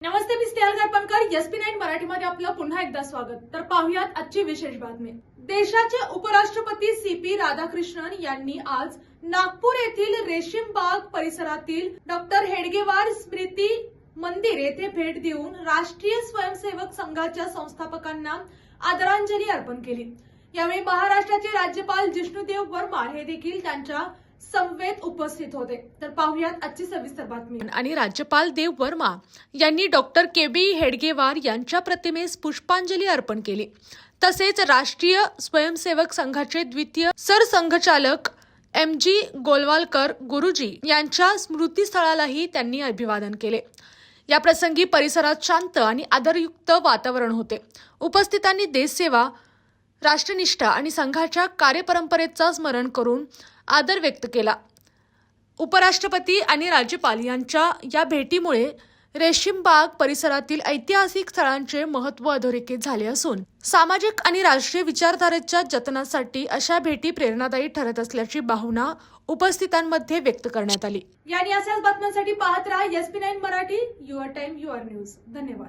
नमस्ते, मी Snehal गारपणकर. SP9 मराठीमध्ये आपलं पुन्हा एकदा स्वागत. तर पाहुयात आजची विशेष बातमी. देशाचे उपराष्ट्रपती CP राधाकृष्णन यांनी आज नागपूर येथील रेशीमबाग परिसरातील डॉक्टर हेडगेवार स्मृती मंदिर येथे भेट देऊन राष्ट्रीय स्वयंसेवक संघाच्या संस्थापकांना आदरांजली अर्पण केली. यावेळी महाराष्ट्राचे राज्यपाल जिष्णुदेव वर्मा हे देखील त्यांच्या समवेत उपस्थित होते. तर पाहुयात आजची सविस्तर बातमी. आणि राज्यपाल देव वर्मा यांनी डॉक्टर KB हेडगेवार यांच्या प्रतिमेस पुष्पांजली अर्पण केली. तसेच राष्ट्रीय स्वयंसेवक संघाचे द्वितीय सरसंघचालक MG गोलवालकर गुरुजी यांच्या स्मृतीस्थळालाही त्यांनी अभिवादन केले. या प्रसंगी परिसरात शांत आणि आदरयुक्त वातावरण होते. उपस्थितांनी देशसेवा, राष्ट्रनिष्ठा आणि संघाच्या कार्यपरंपरेचा स्मरण करून आदर व्यक्त केला. उपराष्ट्रपती आणि राज्यपाल यांच्या या भेटीमुळे रेशीमबाग परिसरातील ऐतिहासिक स्थळांचे महत्त्व अधोरेखित झाले असून सामाजिक आणि राष्ट्रीय विचारधारेच्या जतनासाठी अशा भेटी प्रेरणादायी ठरत असल्याची भावना उपस्थितांमध्ये व्यक्त करण्यात आली. यानी अशाच बातम्यांसाठी पाहत राहा SP9 Marathi. Your time your news. धन्यवाद.